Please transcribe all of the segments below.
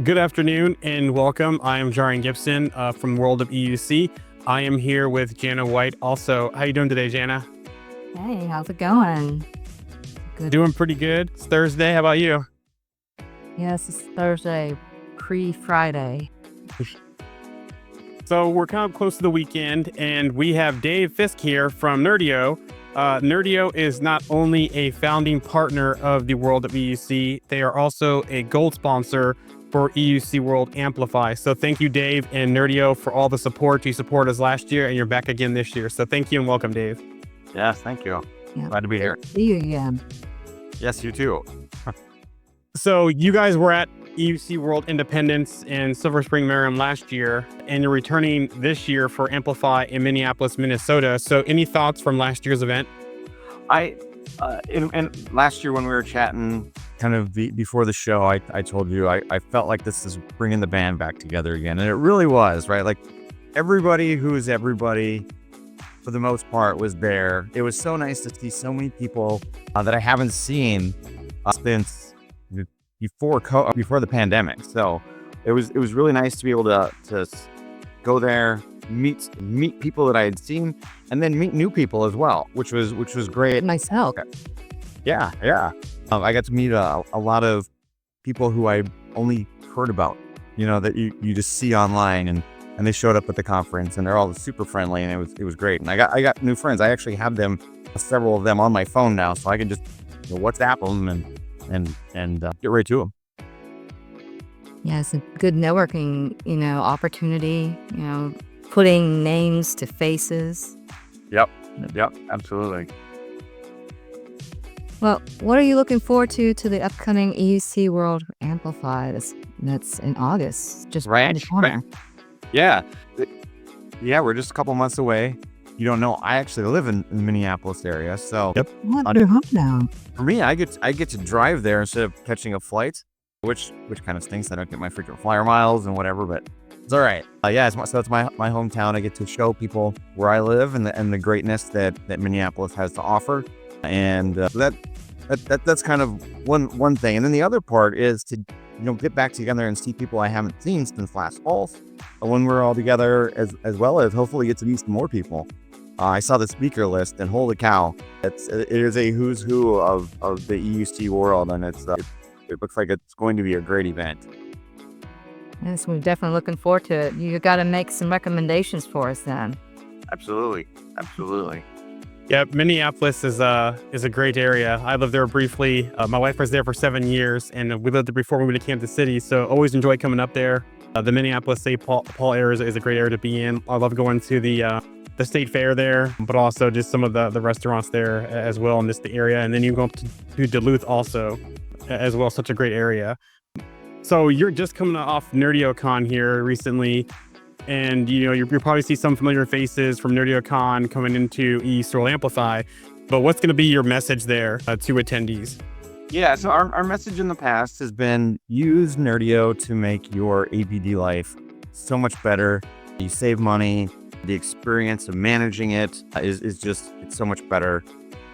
Good afternoon and welcome. I am Jarian Gibson from World of EUC. I am here with Jana White also. How you doing today, Jana? Hey, how's it going? Good. Doing pretty good. It's Thursday. How about you? Yes, it's Thursday, pre-Friday. So we're kind of close to the weekend, and we have Dave Fisk here from Nerdio. Nerdio is not only a founding partner of the World of EUC, they are also a gold sponsor for EUC World Amplify. So thank you, Dave and Nerdio, for all the support. You supported us last year, and you're back again this year. So thank you and welcome, Dave. Yes, thank you. Yeah. Glad to be here. See you again. Yes, you too. So you guys were at EUC World Independence in Silver Spring, Maryland last year, and you're returning this year for Amplify in Minneapolis, Minnesota. So any thoughts from last year's event? And last year when we were chatting kind of before the show, I told you I felt like this is bringing the band back together again. And it really was, right? Like everybody who is everybody, for the most part, was there. It was so nice to see so many people that I haven't seen since before the pandemic. So it was really nice to be able to go there, meet people that I had seen, and then meet new people as well, which was great. Myself. Yeah. I got to meet a lot of people who I only heard about, that you just see online, and they showed up at the conference, and they're all super friendly, and it was great. And I got new friends. I actually have several of them on my phone now, so I can just WhatsApp them and get right to them. Yeah, it's a good networking, opportunity, putting names to faces. Yep, absolutely. Well, what are you looking forward to the upcoming EUC World Amplify? That's in August, just around the corner. Yeah, we're just a couple months away. You don't know, I actually live in the Minneapolis area, so Yep. What? You're home now. For me, I get to drive there instead of catching a flight, which kind of stinks. I don't get my frequent flyer miles and whatever, but it's all right. It's my hometown. I get to show people where I live and the greatness that Minneapolis has to offer, and that's kind of one thing. And then the other part is to get back together and see people I haven't seen since last fall, when we're all together, as well as hopefully get to meet some more people. I saw the speaker list, and holy cow, it is a who's who of the EUC world, and it looks like it's going to be a great event. Yes, we're definitely looking forward to it. You got to make some recommendations for us then. Absolutely. Yeah, Minneapolis is a great area. I lived there briefly. My wife was there for 7 years, and we lived there before we moved to Kansas City. So always enjoy coming up there. The Minneapolis-St. Paul area is a great area to be in. I love going to the state fair there, but also just some of the restaurants there as well in the area. And then you go up to Duluth also as well. Such a great area. So you're just coming off NerdioCon here recently, and you'll probably see some familiar faces from NerdioCon coming into EUC World Amplify. But what's going to be your message there to attendees? Yeah, so our message in the past has been use Nerdio to make your AVD life so much better. You save money. The experience of managing it is just, it's so much better.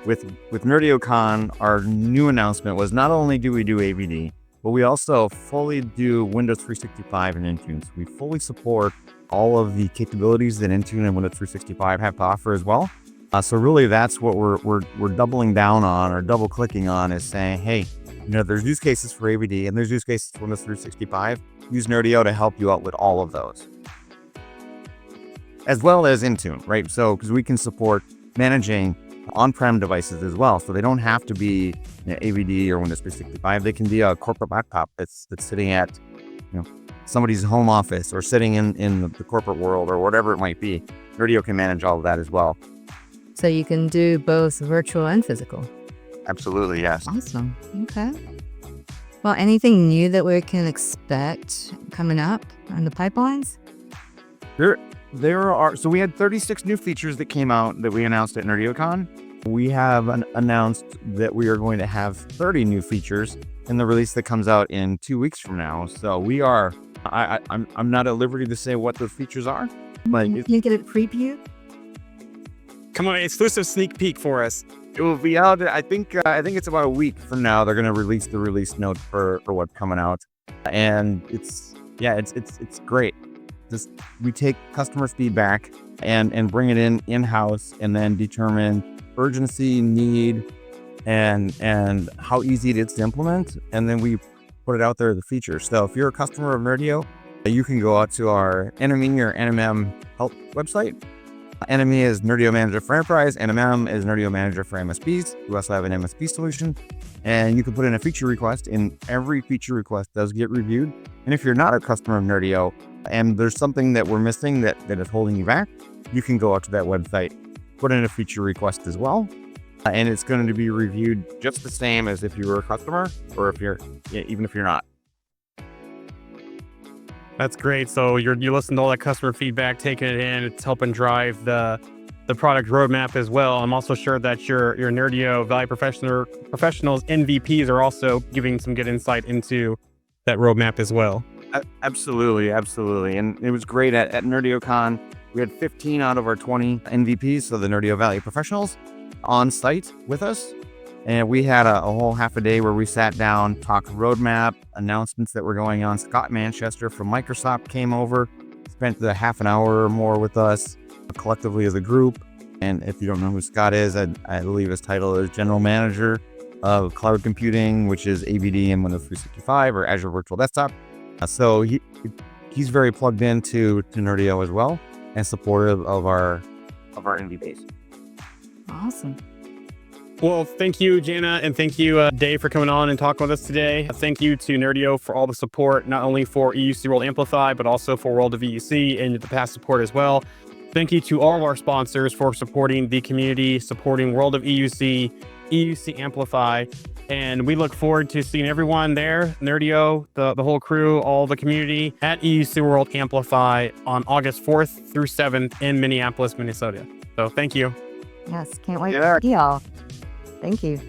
With NerdioCon, our new announcement was not only do we do AVD, but we also fully do Windows 365 and Intune. So we fully support all of the capabilities that Intune and Windows 365 have to offer as well. So really, that's what we're doubling down on, or double clicking on, is saying, hey, there's use cases for AVD and there's use cases for Windows 365. Use Nerdio to help you out with all of those, as well as Intune, right? So because we can support managing on-prem devices as well, so they don't have to be AVD or Windows 365. They can be a corporate laptop that's sitting at somebody's home office, or sitting in the corporate world, or whatever it might be. Nerdio can manage all of that as well. So you can do both virtual and physical. Absolutely, yes. Awesome. Okay. Well, anything new that we can expect coming up on the pipelines? There are, so we had 36 new features that came out that we announced at NerdioCon. We have announced that we are going to have 30 new features in the release that comes out in 2 weeks from now. So we are, I'm not at liberty to say what those features are, but Can you get a preview? Come on, exclusive sneak peek for us. it will be out. I think it's about a week from now. They're going to release the release note for what's coming out. And it's great. Just we take customer feedback and bring it in-house and then determine urgency, need, and how easy it is to implement. And then we put it out there, the features. So if you're a customer of Nerdio, you can go out to our NME or NMM help website. NME is Nerdio Manager for Enterprise. NMM is Nerdio Manager for MSPs. We also have an MSP solution. And you can put in a feature request, and every feature request does get reviewed. And if you're not a customer of Nerdio and there's something that we're missing that is holding you back, you can go out to that website, put in a feature request as well. And it's going to be reviewed just the same as if you were a customer or even if you're not. That's great. So you listen to all that customer feedback, taking it in, it's helping drive the product roadmap as well. I'm also sure that your Nerdio Value Professionals MVPs are also giving some good insight into that roadmap as well. Absolutely. And it was great at NerdioCon. We had 15 out of our 20 MVPs, so the Nerdio Value Professionals, on site with us. And we had a whole half a day where we sat down, talked roadmap, announcements that were going on. Scott Manchester from Microsoft came over, spent the half an hour or more with us collectively as a group. And if you don't know who Scott is, I believe his title is General Manager of Cloud Computing, which is AVD in Windows 365 or Azure Virtual Desktop. So he's very plugged into Nerdio as well and supportive of our MVPs. Awesome. Well, thank you, Jana, and thank you, Dave, for coming on and talking with us today. Thank you to Nerdio for all the support, not only for EUC World Amplify, but also for World of EUC and the past support as well. Thank you to all of our sponsors for supporting the community, supporting World of EUC, EUC Amplify, and we look forward to seeing everyone there, Nerdio, the whole crew, all the community at EUC World Amplify on August 4th through 7th in Minneapolis, Minnesota. So thank you. Yes, can't wait to see y'all. Thank you.